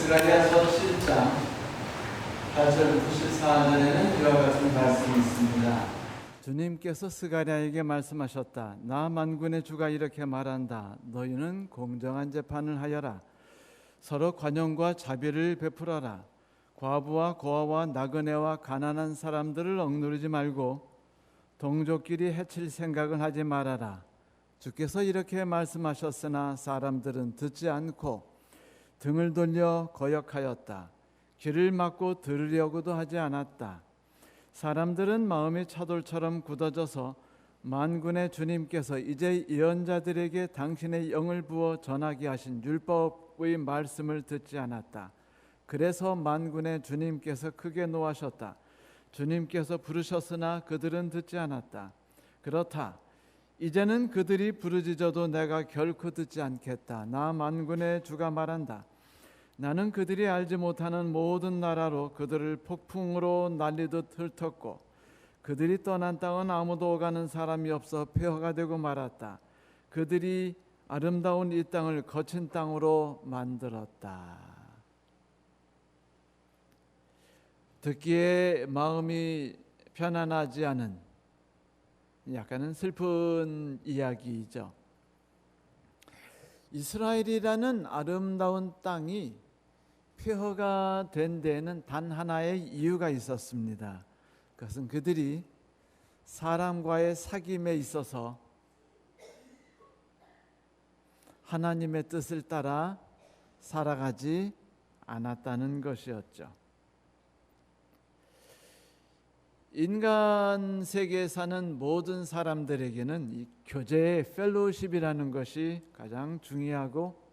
스가랴서 7장 8절부터 14절에는 이와 같은 말씀이 있습니다. 주님께서 스가랴에게 말씀하셨다. 나 만군의 주가 이렇게 말한다. 너희는 공정한 재판을 하여라. 서로 관용과 자비를 베풀어라. 과부와 고아와 나그네와 가난한 사람들을 억누르지 말고 동족끼리 해칠 생각을 하지 말아라. 주께서 이렇게 말씀하셨으나 사람들은 듣지 않고 등을 돌려 거역하였다. 귀를 막고 들으려고도 하지 않았다. 사람들은 마음이 차돌처럼 굳어져서 만군의 주님께서 이제 예언자들에게 당신의 영을 부어 전하게 하신 율법의 말씀을 듣지 않았다. 그래서 만군의 주님께서 크게 노하셨다. 주님께서 부르셨으나 그들은 듣지 않았다. 그렇다. 이제는 그들이 부르짖어도 내가 결코 듣지 않겠다. 나 만군의 주가 말한다. 나는 그들이 알지 못하는 모든 나라로 그들을 폭풍으로 날리듯 훑었고 그들이 떠난 땅은 아무도 오가는 사람이 없어 폐허가 되고 말았다. 그들이 아름다운 이 땅을 거친 땅으로 만들었다. 듣기에 마음이 편안하지 않은 약간은 슬픈 이야기이죠. 이스라엘이라는 아름다운 땅이 폐허가 된 데에는 단 하나의 이유가 있었습니다. 그것은 그들이 사람과의 사귐에 있어서 하나님의 뜻을 따라 살아가지 않았다는 것이었죠. 인간 세계에 사는 모든 사람들에게는 이 교제의 펠로우십이라는 것이 가장 중요하고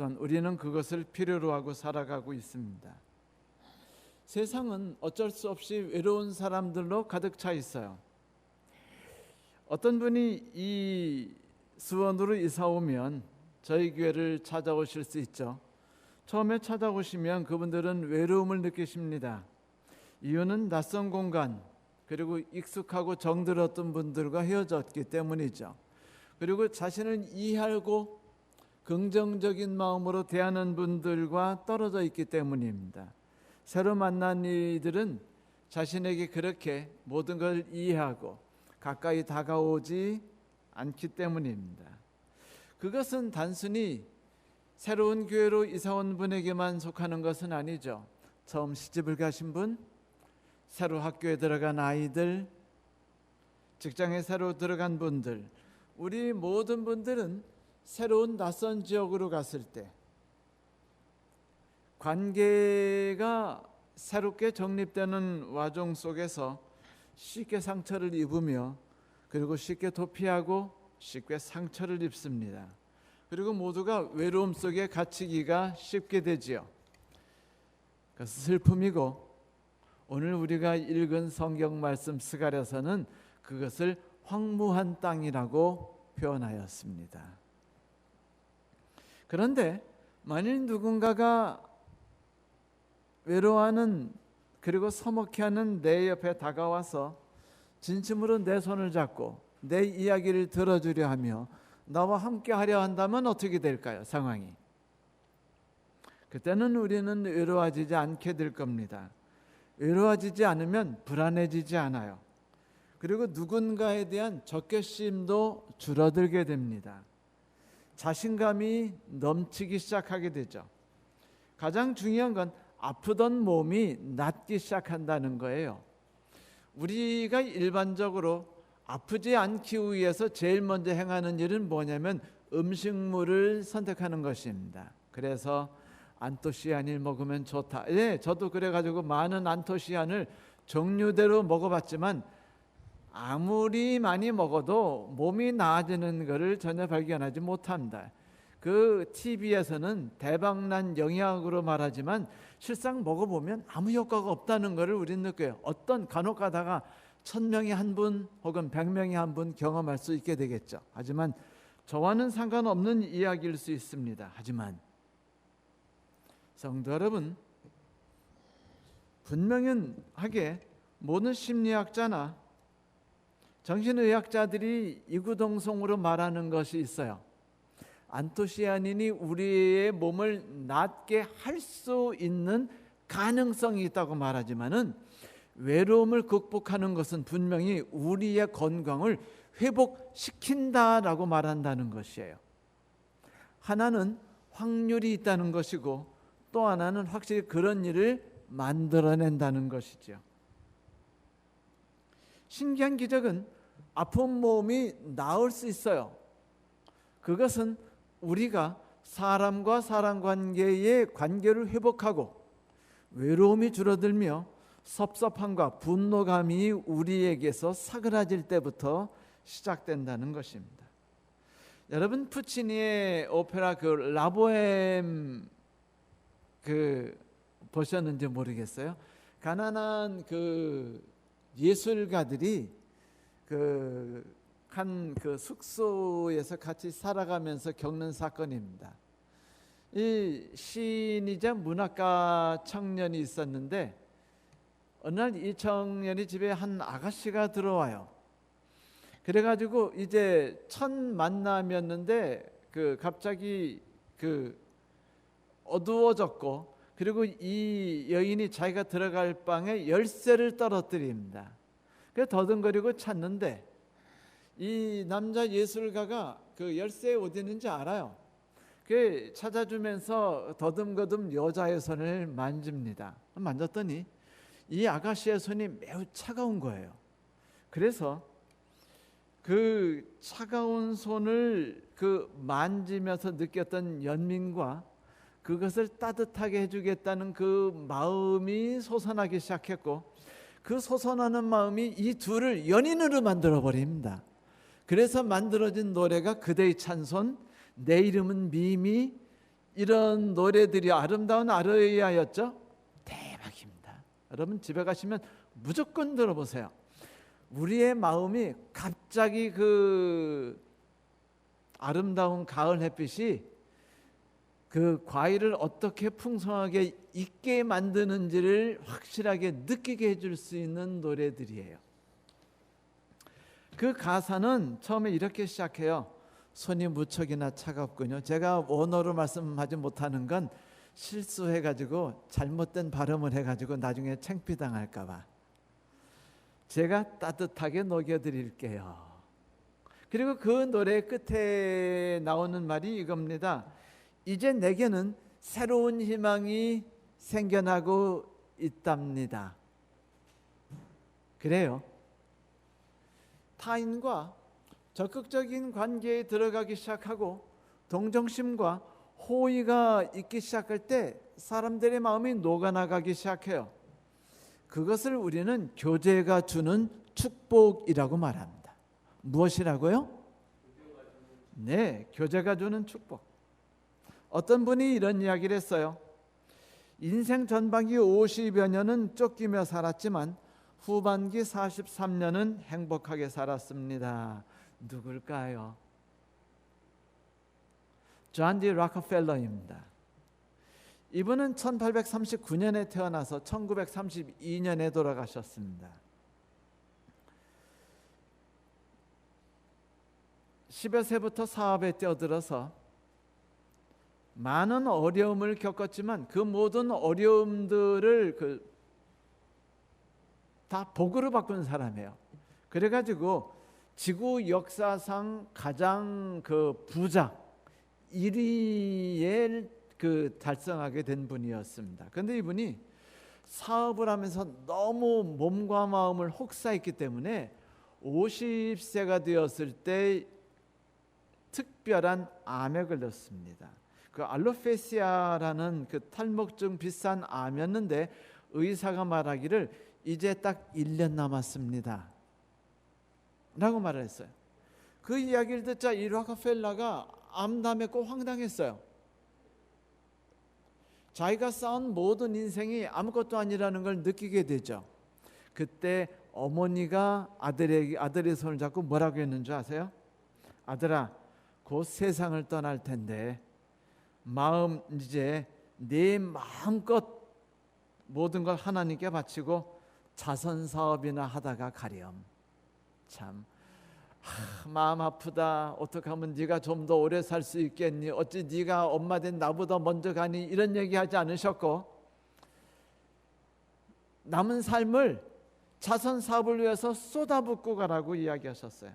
또한 우리는 그것을 필요로 하고 살아가고 있습니다. 세상은 어쩔 수 없이 외로운 사람들로 가득 차 있어요. 어떤 분이 이 수원으로 이사 오면 저희 교회를 찾아오실 수 있죠. 처음에 찾아오시면 그분들은 외로움을 느끼십니다. 이유는 낯선 공간 그리고 익숙하고 정들었던 분들과 헤어졌기 때문이죠. 그리고 자신을 이해하고 긍정적인 마음으로 대하는 분들과 떨어져 있기 때문입니다. 새로 만난 이들은 자신에게 그렇게 모든 걸 이해하고 가까이 다가오지 않기 때문입니다. 그것은 단순히 새로운 교회로 이사온 분에게만 속하는 것은 아니죠. 처음 시집을 가신 분, 새로 학교에 들어간 아이들, 직장에 새로 들어간 분들, 우리 모든 분들은 새로운 낯선 지역으로 갔을 때 관계가 새롭게 정립되는 와중 속에서 쉽게 상처를 입으며 그리고 쉽게 도피하고 쉽게 상처를 입습니다. 그리고 모두가 외로움 속에 갇히기가 쉽게 되지요. 그것은 슬픔이고 오늘 우리가 읽은 성경 말씀 스가랴서는 그것을 황무한 땅이라고 표현하였습니다. 그런데 만일 누군가가 외로워하는 그리고 서먹해하는 내 옆에 다가와서 진심으로 내 손을 잡고 내 이야기를 들어주려 하며 나와 함께 하려 한다면 어떻게 될까요? 상황이. 그때는 우리는 외로워지지 않게 될 겁니다. 외로워지지 않으면 불안해지지 않아요. 그리고 누군가에 대한 적개심도 줄어들게 됩니다. 자신감이 넘치기 시작하게 되죠. 가장 중요한 건 아프던 몸이 낫기 시작한다는 거예요. 우리가 일반적으로 아프지 않기 위해서 제일 먼저 행하는 일은 뭐냐면 음식물을 선택하는 것입니다. 그래서 안토시아닌을 먹으면 좋다. 예, 저도 그래가지고 많은 안토시아닌을 종류대로 먹어봤지만 아무리 많이 먹어도 몸이 나아지는 것을 전혀 발견하지 못합니다. 그 TV에서는 대박난 영약으로 말하지만 실상 먹어보면 아무 효과가 없다는 것을 우리는 느껴요. 어떤 간혹 가다가 1000명에 한 분 혹은 100명에 한 분 경험할 수 있게 되겠죠. 하지만 저와는 상관없는 이야기일 수 있습니다. 하지만 성도 여러분, 분명하게 모든 심리학자나 정신의학자들이 이구동성으로 말하는 것이 있어요. 안토시아닌이 우리의 몸을 낫게 할 수 있는 가능성이 있다고 말하지만은 외로움을 극복하는 것은 분명히 우리의 건강을 회복시킨다라고 말한다는 것이에요. 하나는 확률이 있다는 것이고 또 하나는 확실히 그런 일을 만들어낸다는 것이죠. 신기한 기적은 아픈 몸이 나을 수 있어요. 그것은 우리가 사람과 사람 관계의 관계를 회복하고 외로움이 줄어들며 섭섭함과 분노감이 우리에게서 사그라질 때부터 시작된다는 것입니다. 여러분 푸치니의 오페라 그 라보엠 보셨는지 모르겠어요. 가난한 그 예술가들이 한 숙소에서 같이 살아가면서 겪는 사건입니다. 이 시인이자 문학가 청년이 있었는데 어느 날 이 청년이 집에 한 아가씨가 들어와요. 그래가지고 이제 첫 만남이었는데 갑자기 어두워졌고 그리고 이 여인이 자기가 들어갈 방에 열쇠를 떨어뜨립니다. 그래서 더듬거리고 찾는데 이 남자 예술가가 그 열쇠 어디 있는지 알아요. 그 찾아주면서 더듬거듬 여자의 손을 만집니다. 만졌더니 이 아가씨의 손이 매우 차가운 거예요. 그래서 그 차가운 손을 만지면서 느꼈던 연민과 그것을 따뜻하게 해주겠다는 그 마음이 솟아나기 시작했고 그 솟아나는 마음이 이 둘을 연인으로 만들어 버립니다. 그래서 만들어진 노래가 그대의 찬손, 내 이름은 미미, 이런 노래들이 아름다운 아르이아였죠. 대박입니다. 여러분 집에 가시면 무조건 들어보세요. 우리의 마음이 갑자기 그 아름다운 가을 햇빛이 그 과일을 어떻게 풍성하게 익게 만드는지를 확실하게 느끼게 해줄 수 있는 노래들이에요. 그 가사는 처음에 이렇게 시작해요. 손이 무척이나 차갑군요. 제가 원어로 말씀하지 못하는 건 실수해가지고 잘못된 발음을 해가지고 나중에 창피당할까 봐 제가 따뜻하게 녹여드릴게요. 그리고 그 노래 끝에 나오는 말이 이겁니다. 이제 내게는 새로운 희망이 생겨나고 있답니다. 그래요. 타인과 적극적인 관계에 들어가기 시작하고 동정심과 호의가 있기 시작할 때 사람들의 마음이 녹아나가기 시작해요. 그것을 우리는 교제가 주는 축복이라고 말합니다. 무엇이라고요? 네, 교제가 주는 축복. 어떤 분이 이런 이야기를 했어요. 인생 전반기 50여 년은 쫓기며 살았지만 후반기 43년은 행복하게 살았습니다. 누굴까요? 존 디 락펠러입니다. 이분은 1839년에 태어나서 1932년에 돌아가셨습니다. 10여 세부터 사업에 뛰어들어서 많은 어려움을 겪었지만 그 모든 어려움들을 다 복으로 바꾼 사람이에요. 그래가지고 지구 역사상 가장 부자 1위에 달성하게 된 분이었습니다. 그런데 이분이 사업을 하면서 너무 몸과 마음을 혹사했기 때문에 50세가 되었을 때 특별한 암에 걸렸습니다. 그 알로페시아라는 탈모증 비슷한 암이었는데 의사가 말하기를 이제 딱 1년 남았습니다 라고 말을 했어요. 그 이야기를 듣자 이 락펠러가 암담에 꼭 황당했어요. 자기가 쌓은 모든 인생이 아무것도 아니라는 걸 느끼게 되죠. 그때 어머니가 아들의 손을 잡고 뭐라고 했는 줄 아세요? 아들아, 곧 세상을 떠날 텐데 이제 네 마음껏 모든 걸 하나님께 바치고 자선 사업이나 하다가 가렴. 참 마음 아프다. 어떻게 하면 네가 좀 더 오래 살 수 있겠니? 어찌 네가 엄마 된 나보다 먼저 가니? 이런 얘기하지 않으셨고, 남은 삶을 자선 사업을 위해서 쏟아붓고 가라고 이야기하셨어요.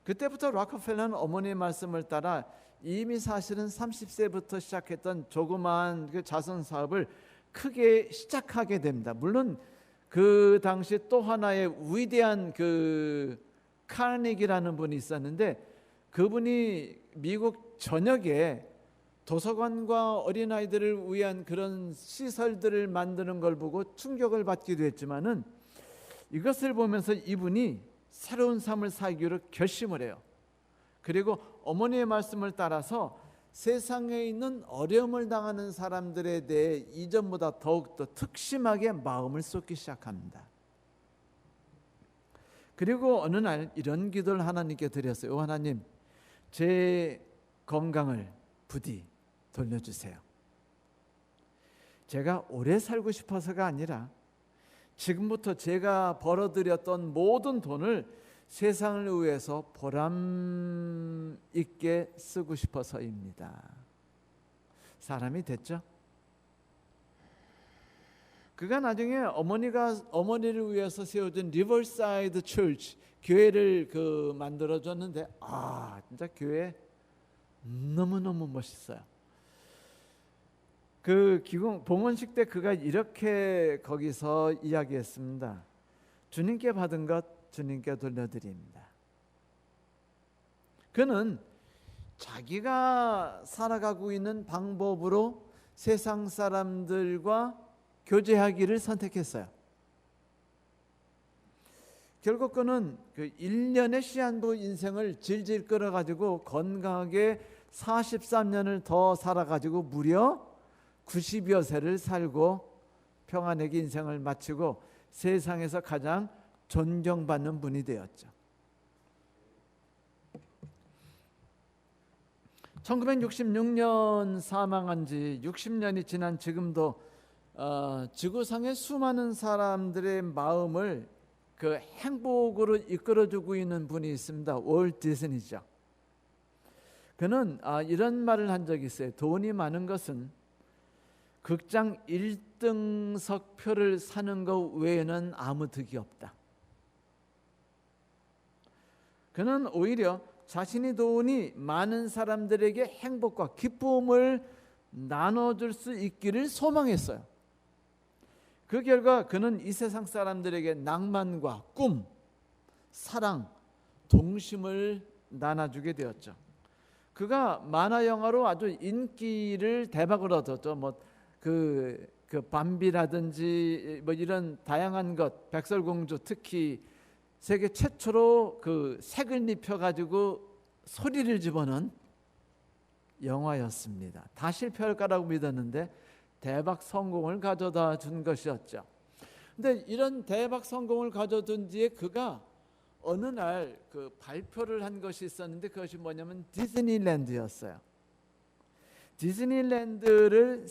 그때부터 록펠러는 어머니의 말씀을 따라 이미 사실은 30세부터 시작했던 조그마한 그 자선 사업을 크게 시작하게 됩니다. 물론 그 당시 또 하나의 위대한 그 카네기라는 분이 있었는데, 그분이 미국 전역에 도서관과 어린아이들을 위한 그런 시설들을 만드는 걸 보고 충격을 받기도 했지만은, 이것을 보면서 이분이 새로운 삶을 살기로 결심을 해요. 그리고 어머니의 말씀을 따라서 세상에 있는 어려움을 당하는 사람들에 대해 이전보다 더욱더 특심하게 마음을 쏟기 시작합니다. 그리고 어느 날 이런 기도를 하나님께 드렸어요. 하나님, 제 건강을 부디 돌려주세요. 제가 오래 살고 싶어서가 아니라 지금부터 제가 벌어들였던 모든 돈을 세상을 위해서 보람 있게 쓰고 싶어서입니다. 사람이 됐죠. 그가 나중에 어머니를 위해서 세워준 리버사이드 철치 교회를 만들어줬는데, 진짜 교회 너무너무 멋있어요. 그 봉헌식 때 그가 이렇게 거기서 이야기했습니다. 주님께 받은 것 주님께 돌려드립니다. 그는 자기가 살아가고 있는 방법으로 세상 사람들과 교제하기를 선택했어요. 결국 그는 그 1년의 시한부 인생을 질질 끌어가지고 건강하게 43년을 더 살아가지고 무려 90여 세를 살고 평안하게 인생을 마치고 세상에서 가장 존경받는 분이 되었죠. 1966년 사망한 지 60년이 지난 지금도 지구상의 수많은 사람들의 마음을 그 행복으로 이끌어주고 있는 분이 있습니다. 월트 디즈니죠. 그는 이런 말을 한 적이 있어요. 돈이 많은 것은 극장 1등석 표를 사는 것 외에는 아무 득이 없다. 그는 오히려 자신의 돈이 많은 사람들에게 행복과 기쁨을 나눠줄 수 있기를 소망했어요. 그 결과 그는 이 세상 사람들에게 낭만과 꿈, 사랑, 동심을 나눠주게 되었죠. 그가 만화 영화로 아주 인기를 대박으로 얻었죠. 그 밤비라든지 이런 다양한 것, 백설공주 특히 세계 최초로 그 색을 입혀가지고 소리를 집어넣은 영화였습니다. 다 실패할 거라고 믿었는데 대박 성공을 가져다 준 것이었죠. 근데 이런 대박 성공을 가져준 뒤에 그가 어느 날 그 발표를 한 것이 있었는데, 그것이 뭐냐면 디즈니랜드였어요. 디즈니랜드를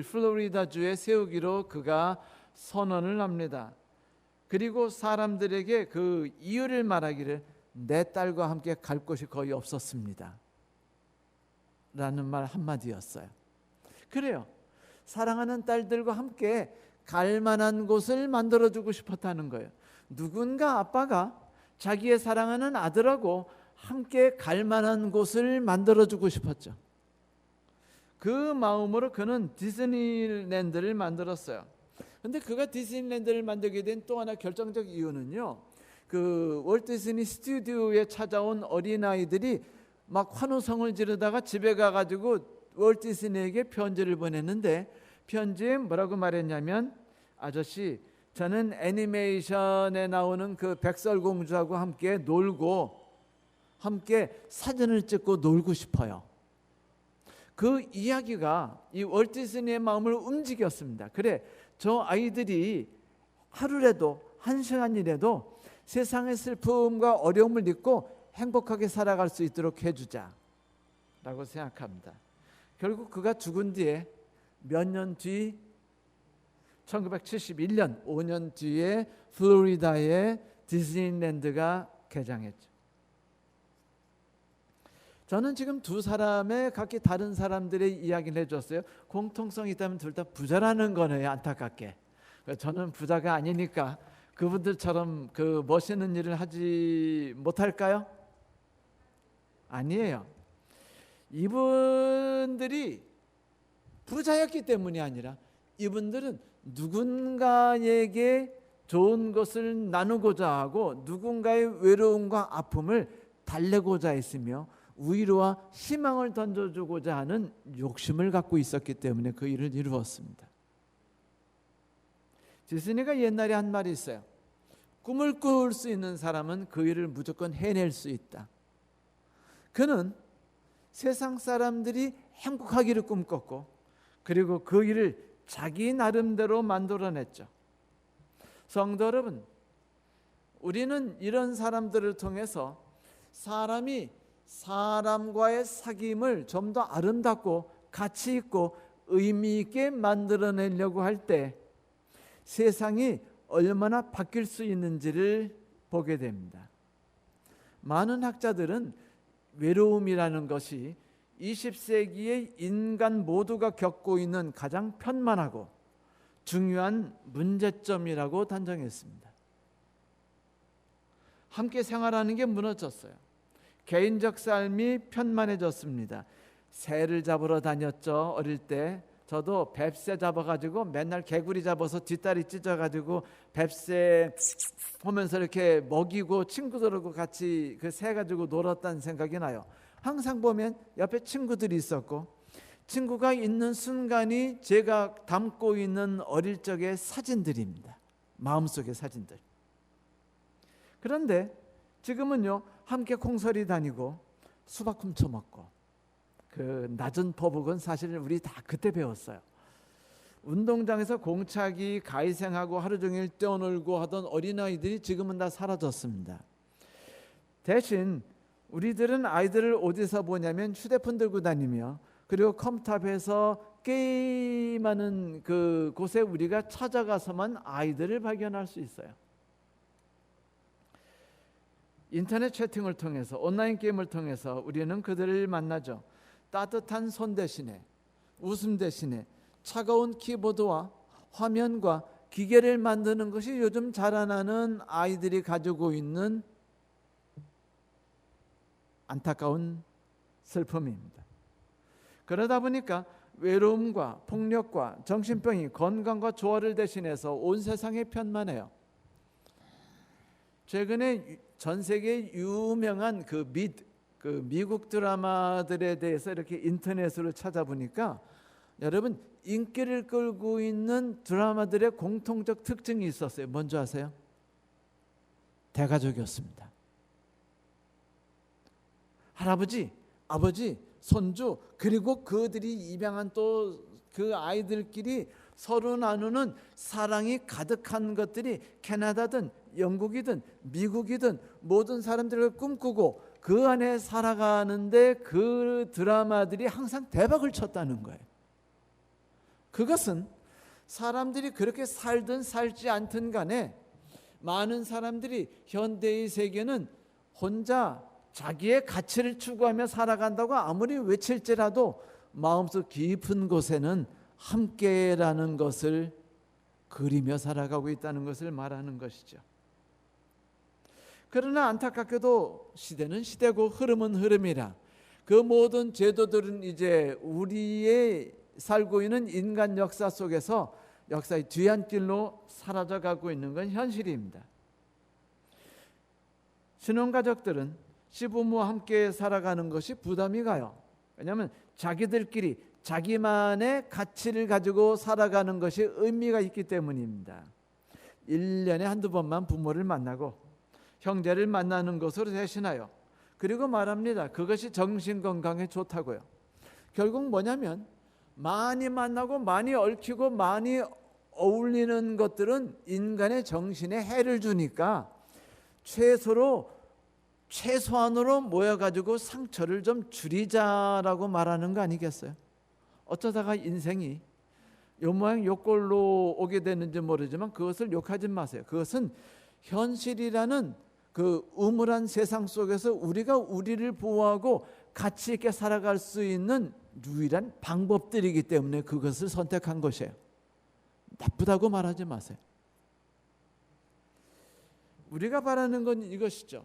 플로리다주에 세우기로 그가 선언을 합니다. 그리고 사람들에게 그 이유를 말하기를, 내 딸과 함께 갈 곳이 거의 없었습니다 라는 말 한마디였어요. 그래요. 사랑하는 딸들과 함께 갈 만한 곳을 만들어주고 싶었다는 거예요. 누군가 아빠가 자기의 사랑하는 아들하고 함께 갈 만한 곳을 만들어주고 싶었죠. 그 마음으로 그는 디즈니랜드를 만들었어요. 그런데 그가 디즈니랜드를 만들게 된 또 하나 결정적 이유는요, 그 월트 디즈니 스튜디오에 찾아온 어린아이들이 막 환호성을 지르다가 집에 가가지고 월트 디즈니에게 편지를 보냈는데, 편지에 뭐라고 말했냐면, 아저씨, 저는 애니메이션에 나오는 그 백설공주하고 함께 놀고 함께 사진을 찍고 놀고 싶어요. 그 이야기가 이 월트 디즈니의 마음을 움직였습니다. 그래, 저 아이들이 하루라도 한 시간이라도 세상의 슬픔과 어려움을 잊고 행복하게 살아갈 수 있도록 해주자 라고 생각합니다. 결국 그가 죽은 뒤에 몇 년 뒤 1971년 5년 뒤에 플로리다의 디즈니랜드가 개장했죠. 저는 지금 두 사람의 각기 다른 사람들의 이야기를 해줬어요. 공통성이 있다면 둘 다 부자라는 거네요. 안타깝게. 저는 부자가 아니니까 그분들처럼 그 멋있는 일을 하지 못할까요? 아니에요. 이분들이 부자였기 때문이 아니라 이분들은 누군가에게 좋은 것을 나누고자 하고 누군가의 외로움과 아픔을 달래고자 했으며 위로와 희망을 던져주고자 하는 욕심을 갖고 있었기 때문에 그 일을 이루었습니다. 디즈니가 옛날에 한 말이 있어요. 꿈을 꿀 수 있는 사람은 그 일을 무조건 해낼 수 있다. 그는 세상 사람들이 행복하기를 꿈꿨고 그리고 그 일을 자기 나름대로 만들어냈죠. 성도 여러분, 우리는 이런 사람들을 통해서 사람이 사람과의 사귐을 좀 더 아름답고 가치 있고 의미 있게 만들어내려고 할 때 세상이 얼마나 바뀔 수 있는지를 보게 됩니다. 많은 학자들은 외로움이라는 것이 20세기의 인간 모두가 겪고 있는 가장 편만하고 중요한 문제점이라고 단정했습니다. 함께 생활하는 게 무너졌어요. 개인적 삶이 편만해졌습니다. 새를 잡으러 다녔죠. 어릴 때 저도 뱁새 잡아가지고 맨날 개구리 잡아서 뒷다리 찢어가지고 뱁새 보면서 이렇게 먹이고 친구들하고 같이 그 새 가지고 놀았다는 생각이 나요. 항상 보면 옆에 친구들이 있었고 친구가 있는 순간이 제가 담고 있는 어릴 적의 사진들입니다. 마음속의 사진들. 그런데 지금은요, 함께 콩서리 다니고 수박 훔쳐 먹고 그 낮은 포복은 사실 우리 다 그때 배웠어요. 운동장에서 공차기 가위생하고 하루 종일 뛰어놀고 하던 어린아이들이 지금은 다 사라졌습니다. 대신 우리들은 아이들을 어디서 보냐면 휴대폰 들고 다니며 그리고 컴퓨터 앞에서 게임하는 그 곳에 우리가 찾아가서만 아이들을 발견할 수 있어요. 인터넷 채팅을 통해서 온라인 게임을 통해서 우리는 그들을 만나죠. 따뜻한 손 대신에 웃음 대신에 차가운 키보드와 화면과 기계를 만드는 것이 요즘 자라나는 아이들이 가지고 있는 안타까운 슬픔입니다. 그러다 보니까 외로움과 폭력과 정신병이 건강과 조화를 대신해서 온 세상에 편만해요. 최근에 전 세계 유명한 그 미국 드라마들에 대해서 이렇게 인터넷으로 찾아보니까 여러분 인기를 끌고 있는 드라마들의 공통적 특징이 있었어요. 뭔지 아세요? 대가족이었습니다. 할아버지, 아버지, 손주 그리고 그들이 입양한 또 그 아이들끼리 서로 나누는 사랑이 가득한 것들이 캐나다든 영국이든 미국이든 모든 사람들을 꿈꾸고 그 안에 살아가는데 그 드라마들이 항상 대박을 쳤다는 거예요. 그것은 사람들이 그렇게 살든 살지 않든 간에 많은 사람들이 현대의 세계는 혼자 자기의 가치를 추구하며 살아간다고 아무리 외칠지라도 마음속 깊은 곳에는 함께라는 것을 그리며 살아가고 있다는 것을 말하는 것이죠. 그러나 안타깝게도 시대는 시대고 흐름은 흐름이라 그 모든 제도들은 이제 우리의 살고 있는 인간 역사 속에서 역사의 뒤안길로 사라져가고 있는 건 현실입니다. 신혼가족들은 시부모와 함께 살아가는 것이 부담이 가요. 왜냐하면 자기들끼리 자기만의 가치를 가지고 살아가는 것이 의미가 있기 때문입니다. 1년에 한두 번만 부모를 만나고 형제를 만나는 것으로 대신하여 그리고 말합니다. 그것이 정신건강에 좋다고요. 결국 뭐냐면 많이 만나고 많이 얽히고 많이 어울리는 것들은 인간의 정신에 해를 주니까 최소한으로 모여가지고 상처를 좀 줄이자라고 말하는 거 아니겠어요? 어쩌다가 인생이 요 모양 요 꼴로 오게 되는지 모르지만 그것을 욕하지 마세요. 그것은 현실이라는 그 음울한 세상 속에서 우리가 우리를 보호하고 가치 있게 살아갈 수 있는 유일한 방법들이기 때문에 그것을 선택한 것이에요. 나쁘다고 말하지 마세요. 우리가 바라는 건 이것이죠.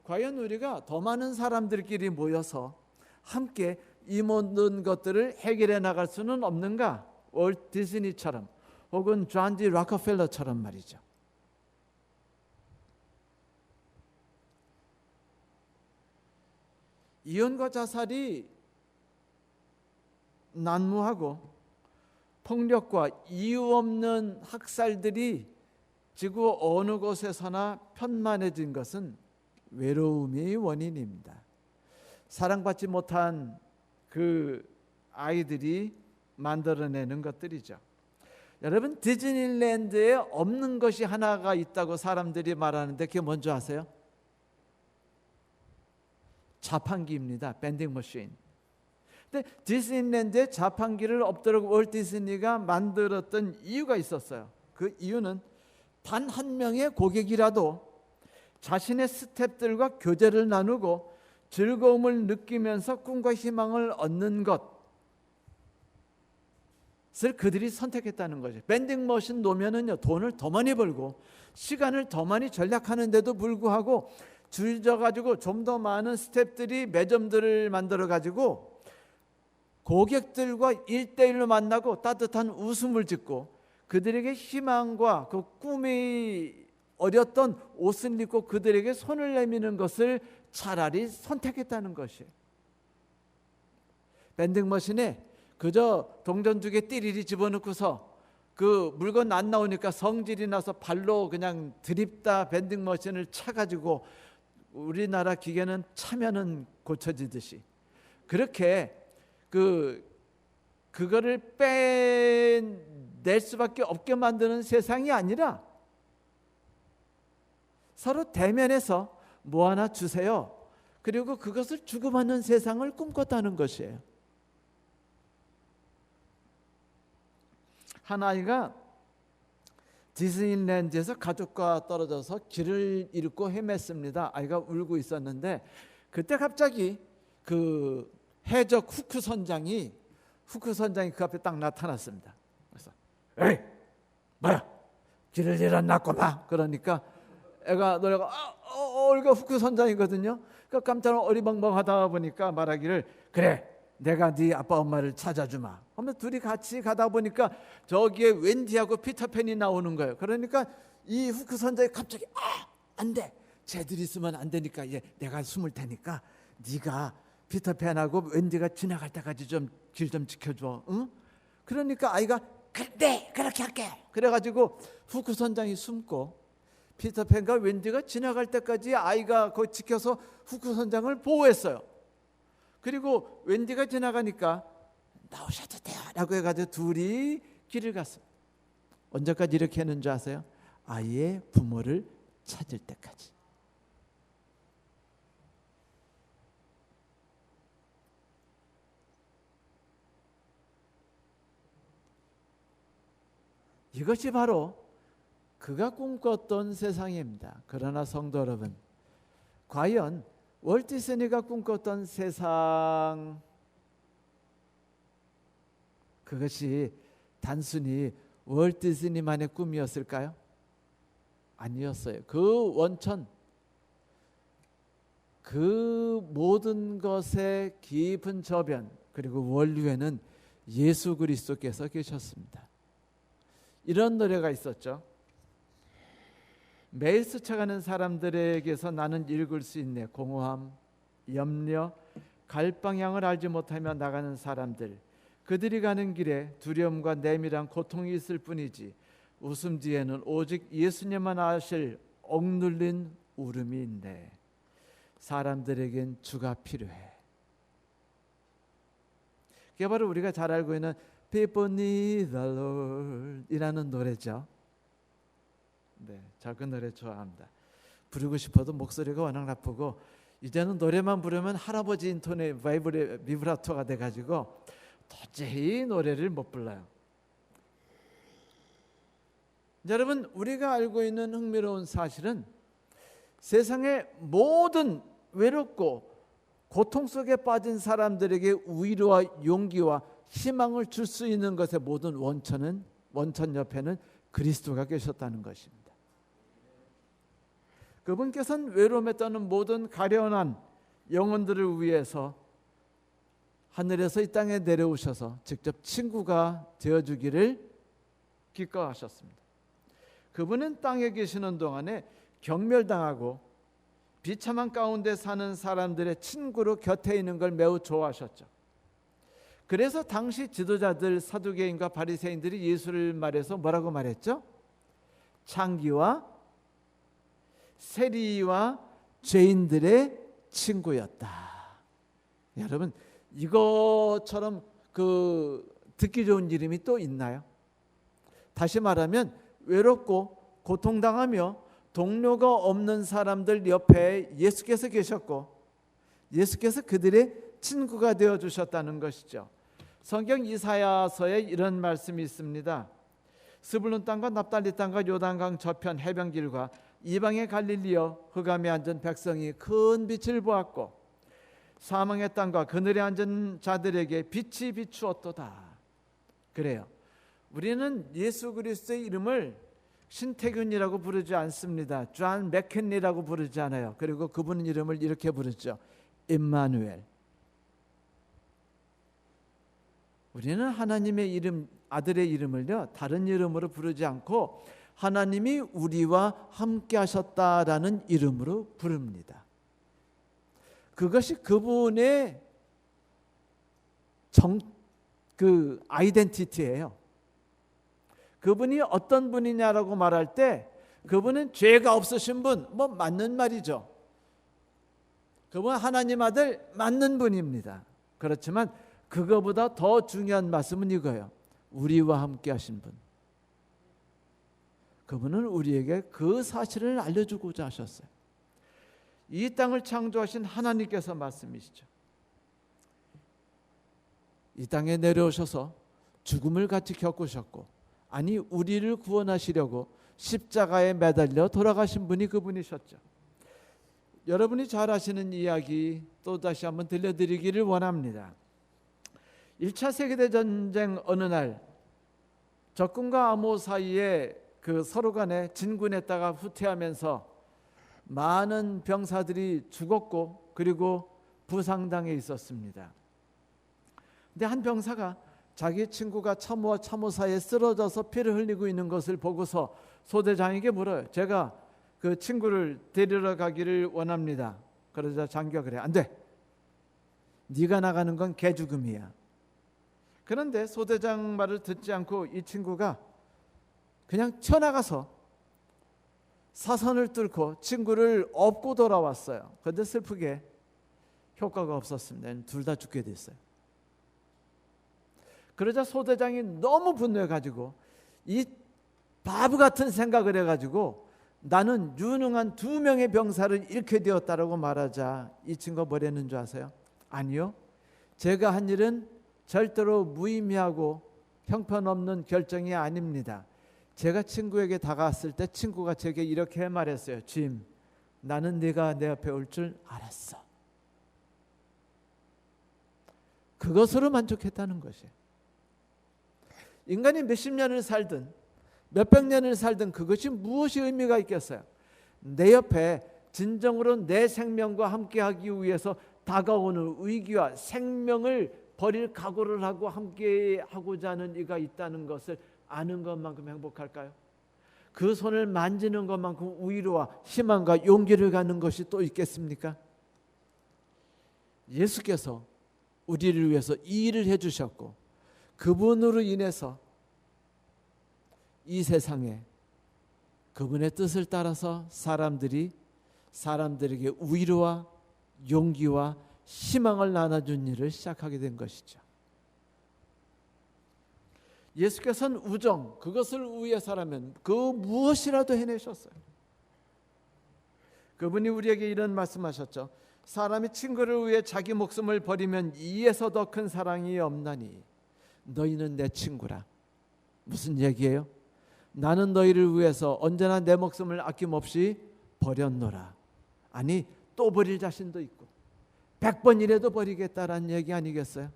과연 우리가 더 많은 사람들끼리 모여서 함께 이 모든 것들을 해결해 나갈 수는 없는가? 월트 디즈니처럼 혹은 존 D 록펠러처럼 말이죠. 이혼과 자살이 난무하고 폭력과 이유 없는 학살들이 지구 어느 곳에서나 편만해진 것은 외로움이 원인입니다. 사랑받지 못한 그 아이들이 만들어내는 것들이죠. 여러분, 디즈니랜드에 없는 것이 하나가 있다고 사람들이 말하는데 그게 뭔지 아세요? 자판기입니다. 밴딩 머신. 근데 디즈니랜드에 자판기를 없도록 월트 디즈니가 만들었던 이유가 있었어요. 그 이유는 단 한 명의 고객이라도 자신의 스태프들과 교제를 나누고 즐거움을 느끼면서 꿈과 희망을 얻는 것을 그들이 선택했다는 거죠. 밴딩 머신 놓으면은요, 돈을 더 많이 벌고 시간을 더 많이 절약하는데도 불구하고 줄져가지고 좀 더 많은 스태프들이 매점들을 만들어가지고 고객들과 1대1로 만나고 따뜻한 웃음을 짓고 그들에게 희망과 그 꿈이 어렸던 옷을 입고 그들에게 손을 내미는 것을 차라리 선택했다는 것이에요. 밴딩머신에 그저 동전 두 개 띠리리 집어넣고서 그 물건 안 나오니까 성질이 나서 발로 그냥 드립다 밴딩머신을 차가지고 우리나라 기계는 차면은 고쳐지듯이 그렇게 그거를 빼낼 수밖에 없게 만드는 세상이 아니라 서로 대면해서 뭐 하나 주세요. 그리고 그것을 주고받는 세상을 꿈꿨다는 것이에요. 한 아이가 디즈니랜드에서 가족과 떨어져서 길을 잃고 헤맸습니다. 아이가 울고 있었는데 그때 갑자기 그 해적 후크 선장이 그 앞에 딱 나타났습니다. 그래서 에이 뭐야 길을 잃었나꼬마. 그러니까 애가 노래가 우리가 후크 선장이거든요. 그러니까 깜짝 어리벙벙하다 보니까 말하기를 그래 내가 네 아빠 엄마를 찾아주마. 하면 둘이 같이 가다 보니까 저기에 웬디하고 피터팬이 나오는 거예요. 그러니까 이 후크 선장이 갑자기 안 돼. 쟤들이 있으면 안 되니까 내가 숨을 테니까 네가 피터팬하고 웬디가 지나갈 때까지 좀 길 좀 지켜줘. 응? 그러니까 아이가 그래 그렇게 할게. 그래가지고 후크 선장이 숨고 피터팬과 웬디가 지나갈 때까지 아이가 거기 지켜서 후크 선장을 보호했어요. 그리고 웬디가 지나가니까 나오셔도 돼요 라고 해가지고 둘이 길을 갔습니다. 언제까지 이렇게 했는지 아세요? 아이의 부모를 찾을 때까지. 이것이 바로 그가 꿈꿨던 세상입니다. 그러나 성도 여러분, 과연 월트 디즈니가 꿈꿨던 세상, 그것이 단순히 월트 디즈니만의 꿈이었을까요? 아니었어요. 그 원천, 그 모든 것의 깊은 저변 그리고 원류에는 예수 그리스도께서 계셨습니다. 이런 노래가 있었죠. 매일 스쳐가는 사람들에게서 나는 읽을 수 있네. 공허함, 염려, 갈 방향을 알지 못하며 나가는 사람들, 그들이 가는 길에 두려움과 내밀한 고통이 있을 뿐이지 웃음 뒤에는 오직 예수님만 아실 억눌린 울음이 있네. 사람들에겐 주가 필요해. 그게 바로 우리가 잘 알고 있는 People Need the Lord 이라는 노래죠. 네, 저 그 노래 좋아합니다. 부르고 싶어도 목소리가 워낙 나쁘고 이제는 노래만 부르면 할아버지 인톤의 비브라토가 돼가지고 도저히 노래를 못 불러요. 여러분, 우리가 알고 있는 흥미로운 사실은 세상의 모든 외롭고 고통 속에 빠진 사람들에게 위로와 용기와 희망을 줄 수 있는 것의 모든 원천 옆에는 그리스도가 계셨다는 것입니다. 그분께서는 외로움에 떠는 모든 가련한 영혼들을 위해서 하늘에서 이 땅에 내려오셔서 직접 친구가 되어주기를 기뻐하셨습니다. 그분은 땅에 계시는 동안에 경멸당하고 비참한 가운데 사는 사람들의 친구로 곁에 있는 걸 매우 좋아하셨죠. 그래서 당시 지도자들 사두개인과 바리새인들이 예수를 말해서 뭐라고 말했죠? 창기와 세리와 죄인들의 친구였다. 여러분, 이것처럼 듣기 좋은 이름이 또 있나요? 다시 말하면 외롭고 고통당하며 동료가 없는 사람들 옆에 예수께서 계셨고 예수께서 그들의 친구가 되어주셨다는 것이죠. 성경 이사야서에 이런 말씀이 있습니다. 스불론 땅과 납달리 땅과 요단강 저편 해변길과 이방의 갈릴리여, 흑암에 앉은 백성이 큰 빛을 보았고 사망의 땅과 그늘에 앉은 자들에게 빛이 비추었도다. 그래요. 우리는 예수 그리스도의 이름을 신태균이라고 부르지 않습니다. 존 맥켄리라고 부르지 않아요. 그리고 그분 이름을 이렇게 부르죠. 임마누엘. 우리는 하나님의 이름, 아들의 이름을요 다른 이름으로 부르지 않고 하나님이 우리와 함께 하셨다라는 이름으로 부릅니다. 그것이 그분의 아이덴티티예요. 그분이 어떤 분이냐라고 말할 때 그분은 죄가 없으신 분, 맞는 말이죠. 그분은 하나님 아들 맞는 분입니다. 그렇지만 그거보다 더 중요한 말씀은 이거예요. 우리와 함께 하신 분. 그분은 우리에게 그 사실을 알려주고자 하셨어요. 이 땅을 창조하신 하나님께서 말씀이시죠. 이 땅에 내려오셔서 죽음을 같이 겪으셨고, 아니 우리를 구원하시려고 십자가에 매달려 돌아가신 분이 그분이셨죠. 여러분이 잘 아시는 이야기 또 다시 한번 들려드리기를 원합니다. 1차 세계대전쟁 어느 날 적군과 암호 사이에 서로 간에 진군했다가 후퇴하면서 많은 병사들이 죽었고 그리고 부상당해 있었습니다. 근데 한 병사가 자기 친구가 참호와 참호 사이에 쓰러져서 피를 흘리고 있는 것을 보고서 소대장에게 물어요. 제가 그 친구를 데리러 가기를 원합니다. 그러자 장교가 그래. 안 돼. 네가 나가는 건 개죽음이야. 그런데 소대장 말을 듣지 않고 이 친구가 그냥 튀어나가서 사선을 뚫고 친구를 업고 돌아왔어요. 그런데 슬프게 효과가 없었습니다. 둘 다 죽게 됐어요. 그러자 소대장이 너무 분노해가지고 이 바보 같은 생각을 해가지고 나는 유능한 2명의 병사를 잃게 되었다라고 말하자 이 친구가 뭐라는 줄 아세요? 아니요. 제가 한 일은 절대로 무의미하고 형편없는 결정이 아닙니다. 제가 친구에게 다가왔을 때 친구가 제게 이렇게 말했어요. 짐, 나는 네가 내 옆에 올 줄 알았어. 그것으로 만족했다는 것이에요. 인간이 몇십 년을 살든 몇백 년을 살든 그것이 무엇이 의미가 있겠어요? 내 옆에 진정으로 내 생명과 함께하기 위해서 다가오는 위기와 생명을 버릴 각오를 하고 함께하고자 하는 이가 있다는 것을 아는 것만큼 행복할까요? 그 손을 만지는 것만큼 위로와 희망과 용기를 갖는 것이 또 있겠습니까? 예수께서 우리를 위해서 이 일을 해주셨고 그분으로 인해서 이 세상에 그분의 뜻을 따라서 사람들에게 위로와 용기와 희망을 나눠준 일을 시작하게 된 것이죠. 예수께서는 우정, 그것을 위해서라면 그 무엇이라도 해내셨어요. 그분이 우리에게 이런 말씀하셨죠. 사람이 친구를 위해 자기 목숨을 버리면 이에서 더 큰 사랑이 없나니 너희는 내 친구라. 무슨 얘기예요? 나는 너희를 위해서 언제나 내 목숨을 아낌없이 버렸노라. 아니 또 버릴 자신도 있고 100번이라도 버리겠다라는 얘기 아니겠어요?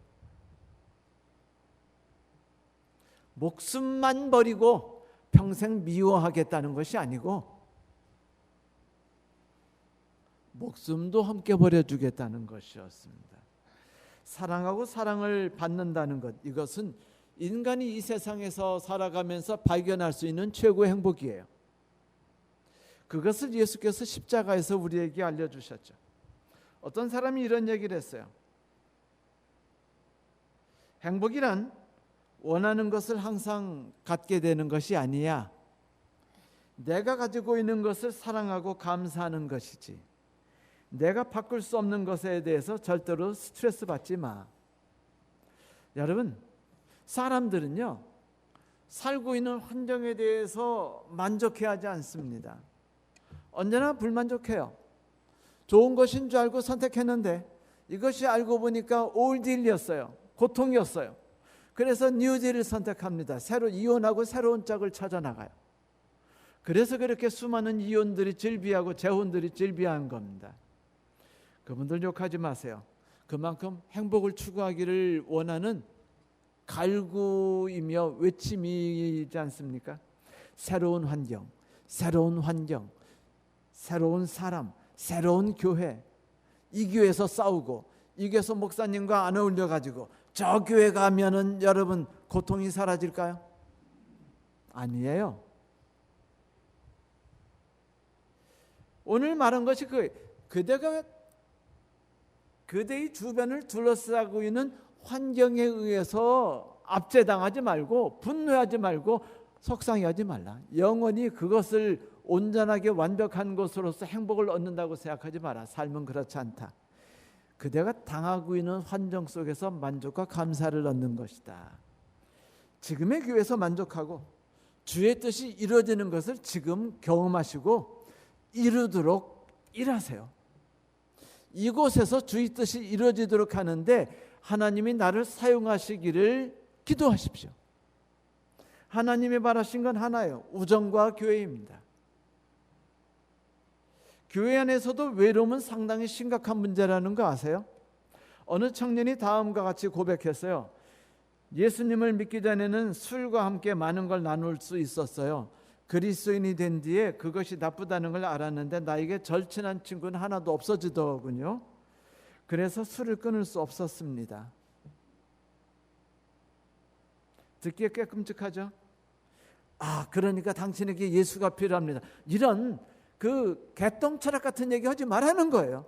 목숨만 버리고 평생 미워하겠다는 것이 아니고 목숨도 함께 버려주겠다는 것이었습니다. 사랑하고 사랑을 받는다는 것, 이것은 인간이 이 세상에서 살아가면서 발견할 수 있는 최고의 행복이에요. 그것을 예수께서 십자가에서 우리에게 알려주셨죠. 어떤 사람이 이런 얘기를 했어요. 행복이란 원하는 것을 항상 갖게 되는 것이 아니야. 내가 가지고 있는 것을 사랑하고 감사하는 것이지. 내가 바꿀 수 없는 것에 대해서 절대로 스트레스 받지 마. 여러분, 사람들은요, 살고 있는 환경에 대해서 만족해하지 않습니다. 언제나 불만족해요. 좋은 것인 줄 알고 선택했는데 이것이 알고 보니까 올딜이었어요. 고통이었어요. 그래서 뉴딜을 선택합니다. 새로 이혼하고 새로운 짝을 찾아 나가요. 그래서 그렇게 수많은 이혼들이 질비하고 재혼들이 질비한 겁니다. 그분들 욕하지 마세요. 그만큼 행복을 추구하기를 원하는 갈구이며 외침이지 않습니까? 새로운 환경, 새로운 사람, 새로운 교회. 이 교회에서 싸우고 이 교회에서 목사님과 안 어울려 가지고 저 교회 가면은 여러분 고통이 사라질까요? 아니에요. 오늘 말한 것이 그대의 주변을 둘러싸고 있는 환경에 의해서 압제당하지 말고 분노하지 말고 속상해하지 말라. 영원히 그것을 온전하게 완벽한 것으로서 행복을 얻는다고 생각하지 마라. 삶은 그렇지 않다. 그대가 당하고 있는 환경 속에서 만족과 감사를 얻는 것이다. 지금의 교회에서 만족하고 주의 뜻이 이루어지는 것을 지금 경험하시고 이루도록 일하세요. 이곳에서 주의 뜻이 이루어지도록 하는데 하나님이 나를 사용하시기를 기도하십시오. 하나님이 바라신 건 하나예요. 우정과 교회입니다. 교회 안에서도 외로움은 상당히 심각한 문제라는 거 아세요? 어느 청년이 다음과 같이 고백했어요. 예수님을 믿기 전에는 술과 함께 많은 걸 나눌 수 있었어요. 그리스도인이 된 뒤에 그것이 나쁘다는 걸 알았는데 나에게 절친한 친구는 하나도 없어지더군요. 그래서 술을 끊을 수 없었습니다. 듣기에 꽤 끔찍하죠? 그러니까 당신에게 예수가 필요합니다. 이런 그 개똥 철학 같은 얘기 하지 말라는 거예요.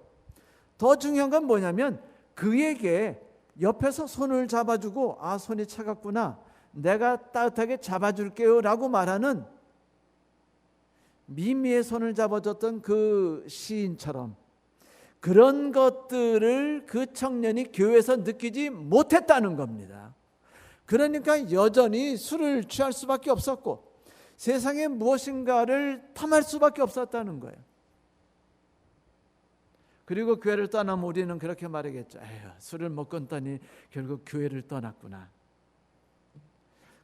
더 중요한 건 뭐냐면 그에게 옆에서 손을 잡아주고 손이 차갑구나, 내가 따뜻하게 잡아줄게요 라고 말하는 미미의 손을 잡아줬던 그 시인처럼 그런 것들을 그 청년이 교회에서 느끼지 못했다는 겁니다. 그러니까 여전히 술을 취할 수밖에 없었고 세상에 무엇인가를 탐할 수밖에 없었다는 거예요. 그리고 교회를 떠나면 우리는 그렇게 말하겠죠. 술을 못 끊더니 결국 교회를 떠났구나.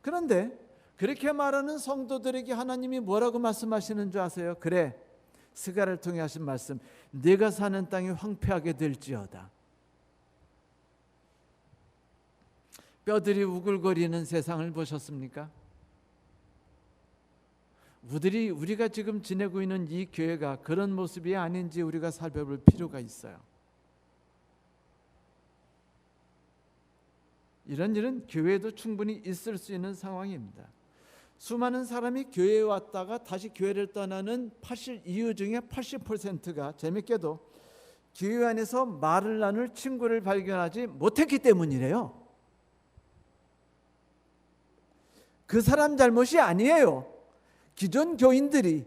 그런데 그렇게 말하는 성도들에게 하나님이 뭐라고 말씀하시는 줄 아세요? 그래, 스가를 통해 하신 말씀, 네가 사는 땅이 황폐하게 될지어다. 뼈들이 우글거리는 세상을 보셨습니까? 우리가 지금 지내고 있는 이 교회가 그런 모습이 아닌지 우리가 살펴볼 필요가 있어요. 이런 일은 교회에도 충분히 있을 수 있는 상황입니다. 수많은 사람이 교회에 왔다가 다시 교회를 떠나는 이유 중에 80%가 재밌게도 교회 안에서 말을 나눌 친구를 발견하지 못했기 때문이래요. 그 사람 잘못이 아니에요. 기존 교인들이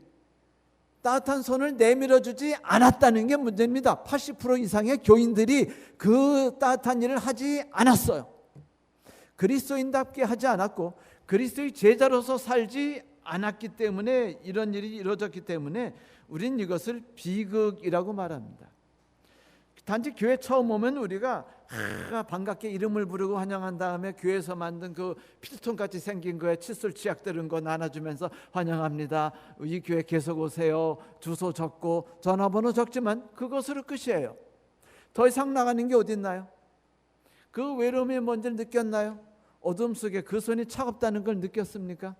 따뜻한 손을 내밀어주지 않았다는 게 문제입니다. 80% 이상의 교인들이 그 따뜻한 일을 하지 않았어요. 그리스도인답게 하지 않았고 그리스도의 제자로서 살지 않았기 때문에 이런 일이 이루어졌기 때문에 우린 이것을 비극이라고 말합니다. 단지 교회 처음 오면 우리가 반갑게 이름을 부르고 환영한 다음에 교회에서 만든 그 필통같이 생긴 거에 칫솔 치약 들은 거 나눠주면서 환영합니다, 이 교회 계속 오세요, 주소 적고 전화번호 적지만 그것으로 끝이에요. 더 이상 나가는 게 어디 있나요? 그 외로움이 뭔지를 느꼈나요? 어둠 속에 그 손이 차갑다는 걸 느꼈습니까?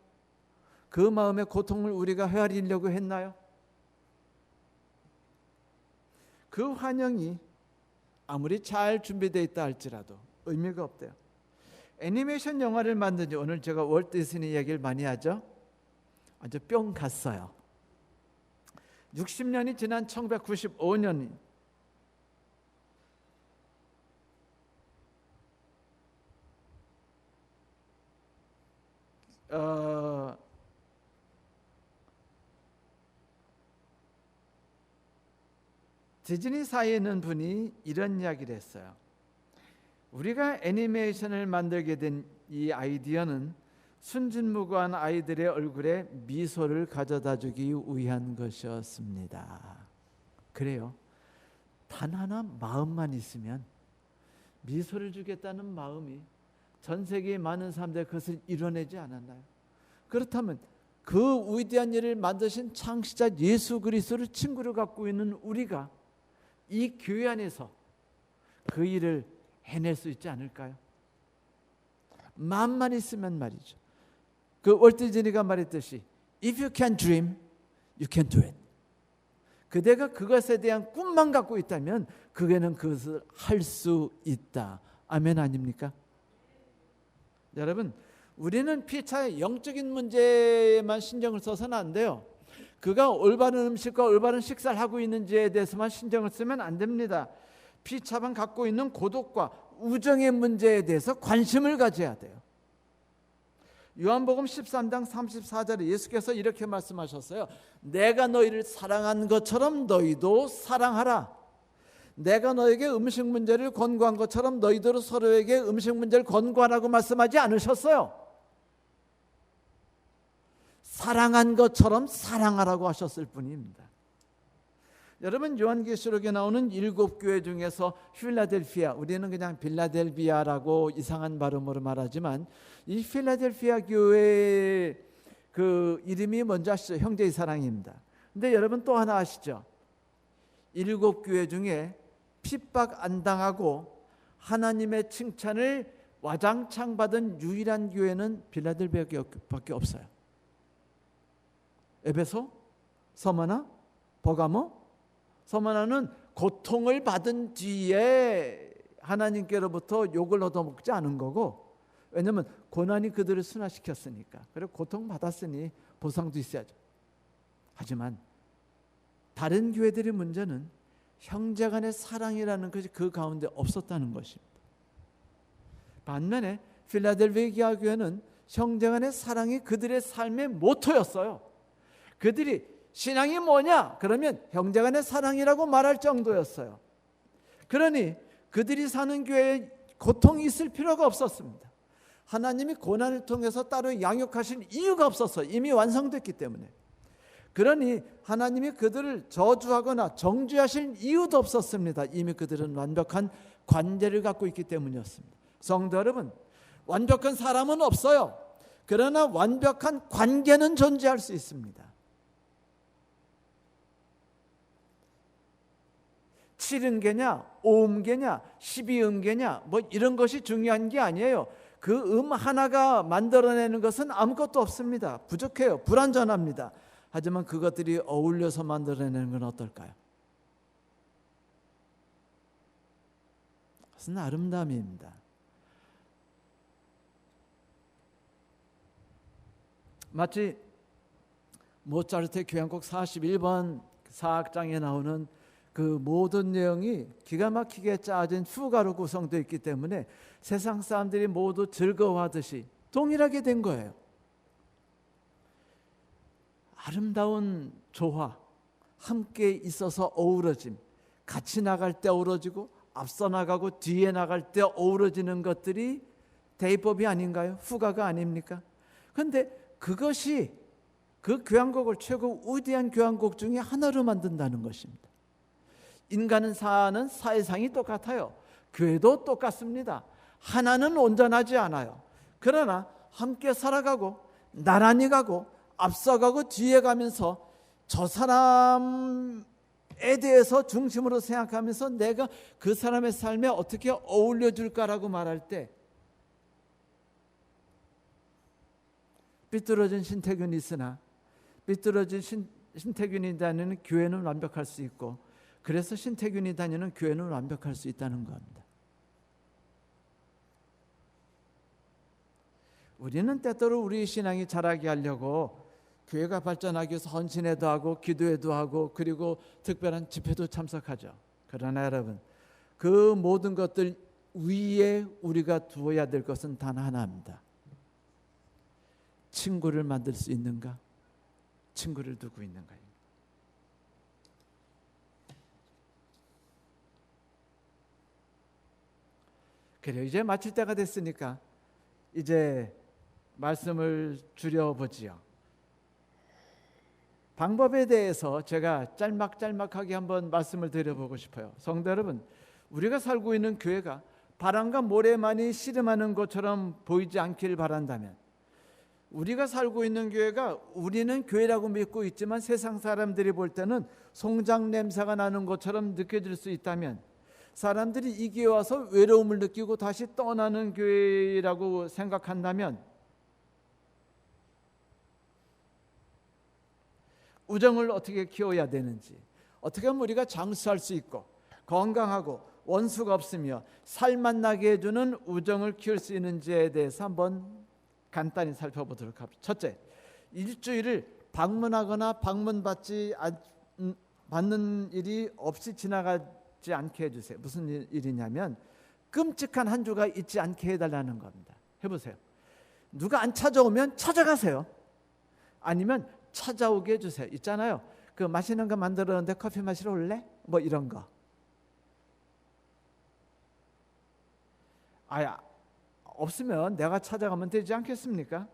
그 마음의 고통을 우리가 헤아리려고 했나요? 그 환영이 아무리 잘 준비되어 있다 할지라도 의미가 없대요. 애니메이션 영화를 만든지, 오늘 제가 월트 디즈니 얘기를 많이 하죠. 아주 뿅 갔어요. 60년이 지난 1995년이 디즈니사에 있는 분이 이런 이야기를 했어요. 우리가 애니메이션을 만들게 된 이 아이디어는 순진무구한 아이들의 얼굴에 미소를 가져다 주기 위한 것이었습니다. 그래요. 단 하나 마음만 있으면, 미소를 주겠다는 마음이 전 세계의 많은 사람들이 그것을 이뤄내지 않았나요? 그렇다면 그 위대한 일을 만드신 창시자 예수 그리스도를 친구로 갖고 있는 우리가 이 교회 안에서 그 일을 해낼 수 있지 않을까요? 마음만 있으면 말이죠. 그 월트 디즈니가 말했듯이 If you can dream, you can do it. 그대가 그것에 대한 꿈만 갖고 있다면 그게는 그것을 할 수 있다. 아멘 아닙니까? 여러분, 우리는 피차의 영적인 문제에만 신경을 써서는 안 돼요. 그가 올바른 음식과 올바른 식사를 하고 있는지에 대해서만 신경을 쓰면 안 됩니다. 피차만 갖고 있는 고독과 우정의 문제에 대해서 관심을 가져야 돼요. 요한복음 13장 34절에 예수께서 이렇게 말씀하셨어요. 내가 너희를 사랑한 것처럼 너희도 사랑하라. 내가 너에게 음식 문제를 권고한 것처럼 너희도 서로에게 음식 문제를 권고하라고 말씀하지 않으셨어요. 사랑한 것처럼 사랑하라고 하셨을 뿐입니다. 여러분, 요한계시록에 나오는 7교회 중에서 필라델피아, 우리는 그냥 빌라델비아라고 이상한 발음으로 말하지만 이 필라델피아 교회의 그 이름이 뭔지 아시죠? 형제의 사랑입니다. 근데 여러분 또 하나 아시죠? 7교회 중에 핍박 안 당하고 하나님의 칭찬을 와장창 받은 유일한 교회는 빌라델비아 교회밖에 없어요. 에베소, 서머나, 버가모. 서머나는 고통을 받은 뒤에 하나님께로부터 욕을 얻어먹지 않은 거고, 왜냐하면 고난이 그들을 순화시켰으니까. 그리고 고통받았으니 보상도 있어야죠. 하지만 다른 교회들의 문제는 형제간의 사랑이라는 것이 그 가운데 없었다는 것입니다. 반면에 필라델피아 교회는 형제간의 사랑이 그들의 삶의 모토였어요. 그들이 신앙이 뭐냐? 그러면 형제간의 사랑이라고 말할 정도였어요. 그러니 그들이 사는 교회에 고통이 있을 필요가 없었습니다. 하나님이 고난을 통해서 따로 양육하신 이유가 없었어요. 이미 완성됐기 때문에. 그러니 하나님이 그들을 저주하거나 정죄하실 이유도 없었습니다. 이미 그들은 완벽한 관계를 갖고 있기 때문이었습니다. 성도 여러분, 완벽한 사람은 없어요. 그러나 완벽한 관계는 존재할 수 있습니다. 7음계냐 5음계냐 12음계냐 뭐 이런 것이 중요한 게 아니에요. 그 하나가 만들어내는 것은 아무것도 없습니다. 부족해요. 불완전합니다. 하지만 그것들이 어울려서 만들어내는 건 어떨까요? 그것은 아름다움입니다. 마치 모차르트의 교향곡 41번 사악장에 나오는 그 모든 내용이 기가 막히게 짜진 후가로 구성되어 있기 때문에 세상 사람들이 모두 즐거워하듯이 동일하게 된 거예요. 아름다운 조화, 함께 있어서 어우러짐, 같이 나갈 때 어우러지고 앞서 나가고 뒤에 나갈 때 어우러지는 것들이 대입법이 아닌가요? 후가가 아닙니까? 그런데 그것이 그 교향곡을 최고 위대한 교향곡 중에 하나로 만든다는 것입니다. 인간은 사는 사회상이 똑같아요. 교회도 똑같습니다. 하나는 온전하지 않아요. 그러나 함께 살아가고 나란히 가고 앞서가고 뒤에 가면서 저 사람에 대해서 중심으로 생각하면서 내가 그 사람의 삶에 어떻게 어울려 줄까라고 말할 때 삐뚤어진 신태균이 있으나 삐뚤어진 신태균이 다니는 교회는 완벽할 수 있고 그래서 신태균이 다니는 교회는 완벽할 수 있다는 겁니다. 우리는 때때로 우리 신앙이 자라게 하려고 교회가 발전하기 위해서 헌신회도 하고 기도회도 하고 그리고 특별한 집회도 참석하죠. 그러나 여러분 그 모든 것들 위에 우리가 두어야 될 것은 단 하나입니다. 친구를 만들 수 있는가? 친구를 두고 있는가? 그래요. 이제 마칠 때가 됐으니까 이제 말씀을 줄여보지요. 방법에 대해서 제가 짤막짤막하게 한번 말씀을 드려보고 싶어요. 성도 여러분, 우리가 살고 있는 교회가 바람과 모래만이 씨름하는 것처럼 보이지 않기를 바란다면 우리가 살고 있는 교회가 우리는 교회라고 믿고 있지만 세상 사람들이 볼 때는 송장 냄새가 나는 것처럼 느껴질 수 있다면 사람들이 이 교회에 와서 외로움을 느끼고 다시 떠나는 교회라고 생각한다면 우정을 어떻게 키워야 되는지 어떻게 하면 우리가 장수할 수 있고 건강하고 원수가 없으며 살맛나게 해주는 우정을 키울 수 있는지에 대해서 한번 간단히 살펴보도록 합시다. 첫째, 일주일을 방문하거나 방문받지 받는 일이 없이 지나가지 않게 해주세요. 무슨 일이냐면 끔찍한 한 주가 있지 않게 해달라는 겁니다. 해보세요. 누가 안 찾아오면 찾아가세요. 아니면 찾아오게 해주세요. 있잖아요. 그 맛있는 거 만들었는데 커피 마시러 올래? 뭐 이런 거. 없으면 내가 찾아가면 되지 않겠습니까?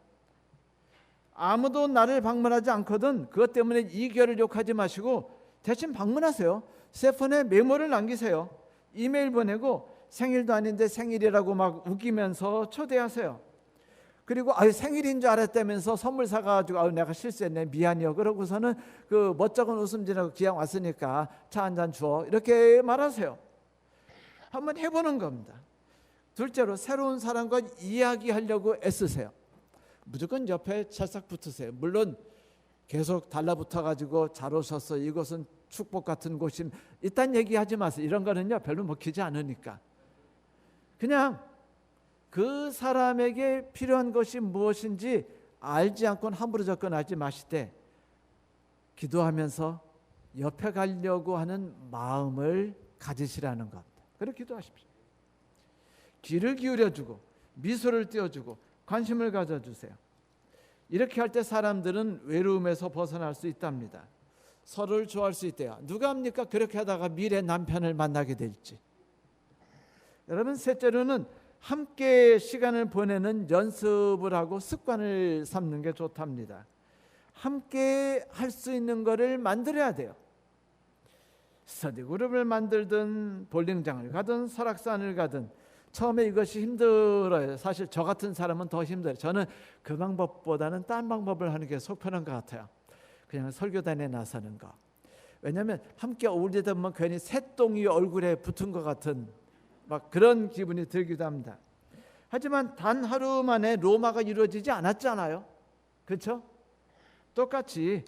아무도 나를 방문하지 않거든 그것 때문에 이 교회를 욕하지 마시고 대신 방문하세요. 세 폰에 메모를 남기세요. 이메일 보내고 생일도 아닌데 생일이라고 막 우기면서 초대하세요. 그리고 생일인 줄 알았다면서 선물 사가지고 내가 실수했네 미안해요. 그러고서는 그 멋쩍은 웃음 지나고 기왕 왔으니까 차 한 잔 주어 이렇게 말하세요. 한번 해보는 겁니다. 둘째로 새로운 사람과 이야기하려고 애쓰세요. 무조건 옆에 찰싹 붙으세요. 물론 계속 달라붙어가지고 잘 오셨어 이곳은 축복 같은 곳임 이딴 얘기하지 마세요. 이런 거는요 별로 먹히지 않으니까 그냥 그 사람에게 필요한 것이 무엇인지 알지 않고는 함부로 접근하지 마시되 기도하면서 옆에 가려고 하는 마음을 가지시라는 겁니다. 그렇게 기도하십시오. 귀를 기울여주고 미소를 띄워주고 관심을 가져주세요. 이렇게 할 때 사람들은 외로움에서 벗어날 수 있답니다. 서로를 좋아할 수 있대요. 누가 합니까? 그렇게 하다가 미래 남편을 만나게 될지. 여러분 셋째로는 함께 시간을 보내는 연습을 하고 습관을 삼는 게 좋답니다. 함께 할 수 있는 거를 만들어야 돼요. 스터디 그룹을 만들든 볼링장을 가든 설악산을 가든 처음에 이것이 힘들어요. 사실 저 같은 사람은 더 힘들어요. 저는 그 방법보다는 딴 방법을 하는 게 속 편한 것 같아요. 그냥 설교단에 나서는 거. 왜냐하면 함께 어울리다 보면 괜히 새똥이 얼굴에 붙은 것 같은 막 그런 기분이 들기도 합니다. 하지만 단 하루 만에 로마가 이루어지지 않았잖아요. 그렇죠? 똑같이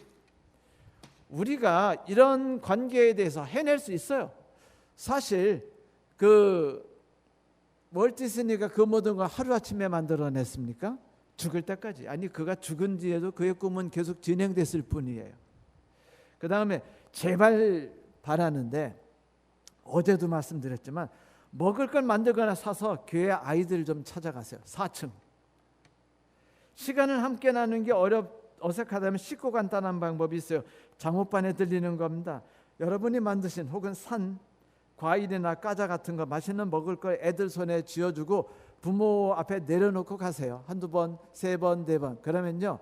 우리가 이런 관계에 대해서 해낼 수 있어요. 사실 월트 디즈니가 그 모든 걸 하루아침에 만들어냈습니까? 죽을 때까지. 아니 그가 죽은 뒤에도 그의 꿈은 계속 진행됐을 뿐이에요. 그 다음에 제발 바라는데 어제도 말씀드렸지만 먹을 걸 만들거나 사서 교회 아이들 좀 찾아가세요. 4층. 시간을 함께 나누는 게 어색하다면 쉽고 간단한 방법이 있어요. 장호반에 들리는 겁니다. 여러분이 만드신 혹은 산 과일이나 과자 같은 거 맛있는 먹을 걸 애들 손에 쥐어주고 부모 앞에 내려놓고 가세요. 한두 번, 세 번, 네 번. 그러면요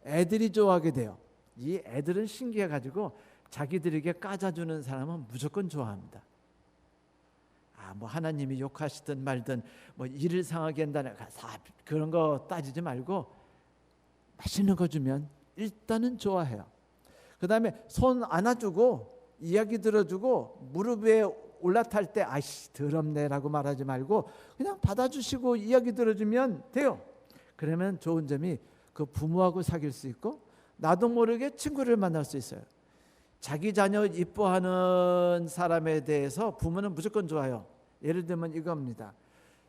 애들이 좋아하게 돼요. 이 애들은 신기해가지고 자기들에게 까자주는 사람은 무조건 좋아합니다. 뭐 하나님이 욕하시든 말든 뭐 일을 상하게 한다는 그런 거 따지지 말고 맛있는 거 주면 일단은 좋아해요. 그 다음에 손 안아주고 이야기 들어주고 무릎 위에 올라탈 때 아이씨 더럽네라고 말하지 말고 그냥 받아주시고 이야기 들어주면 돼요. 그러면 좋은 점이 그 부모하고 사귈 수 있고 나도 모르게 친구를 만날 수 있어요. 자기 자녀 이뻐하는 사람에 대해서 부모는 무조건 좋아요. 예를 들면 이겁니다.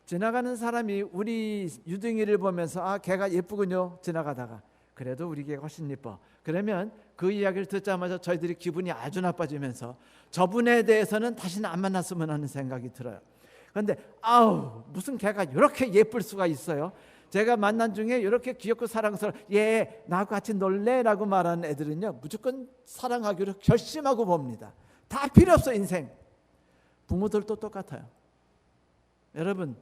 지나가는 사람이 우리 유등이를 보면서 걔가 예쁘군요. 지나가다가 그래도 우리 개가 훨씬 예뻐. 그러면 그 이야기를 듣자마자 저희들이 기분이 아주 나빠지면서 저분에 대해서는 다시는 안 만났으면 하는 생각이 들어요. 그런데 무슨 개가 이렇게 예쁠 수가 있어요. 제가 만난 중에 이렇게 귀엽고 사랑스러워 나하고 같이 놀래? 라고 말하는 애들은요 무조건 사랑하기로 결심하고 봅니다. 다 필요 없어 인생. 부모들도 똑같아요. 여러분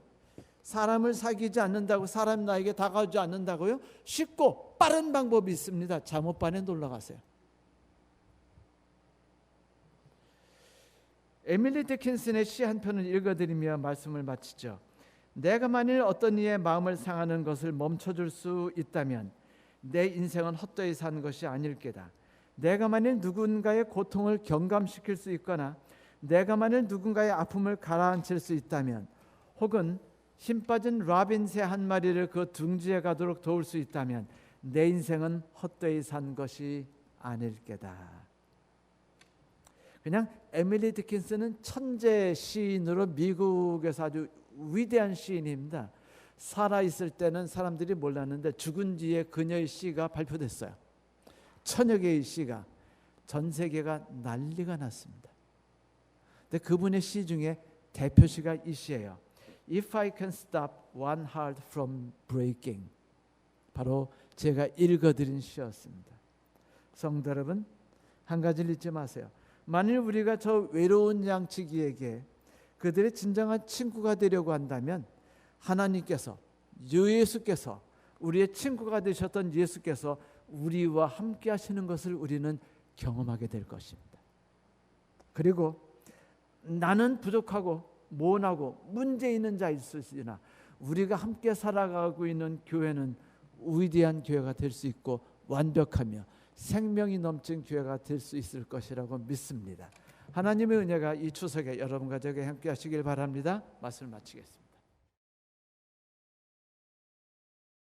사람을 사귀지 않는다고 사람 나에게 다가오지 않는다고요? 쉽고 빠른 방법이 있습니다. 잠옷반에 놀러 가세요. 에밀리 디킨슨의 시 한 편을 읽어드리며 말씀을 마치죠. 내가 만일 어떤 이의 마음을 상하는 것을 멈춰줄 수 있다면 내 인생은 헛되이 산 것이 아닐 게다. 내가 만일 누군가의 고통을 경감시킬 수 있거나 내가 만일 누군가의 아픔을 가라앉힐 수 있다면 혹은 힘 빠진 라빈 새 한 마리를 그 둥지에 가도록 도울 수 있다면 내 인생은 헛되이 산 것이 아닐 게다. 그냥 에밀리 디킨슨은 천재 시인으로 미국에서 아주 위대한 시인입니다. 살아있을 때는 사람들이 몰랐는데 죽은 뒤에 그녀의 시가 발표됐어요. 천여 개의 시가 전 세계가 난리가 났습니다. 근데 그분의 시 중에 대표시가 이 시예요. If I can stop one heart from breaking. 바로 제가 읽어드린 시였습니다. 성도 여러분, 한 가지를 잊지 마세요. 만일 우리가 저 외로운 양치기에게 그들의 진정한 친구가 되려고 한다면 하나님께서 예수께서 우리의 친구가 되셨던 예수께서 우리와 함께 하시는 것을 우리는 경험하게 될 것입니다. 그리고 나는 부족하고 모난하고 문제 있는 자일 수 있으나 우리가 함께 살아가고 있는 교회는 위대한 교회가 될 수 있고 완벽하며 생명이 넘친 교회가 될 수 있을 것이라고 믿습니다. 하나님의 은혜가 이 추석에 여러분 가족에 함께 하시길 바랍니다. 말씀을 마치겠습니다.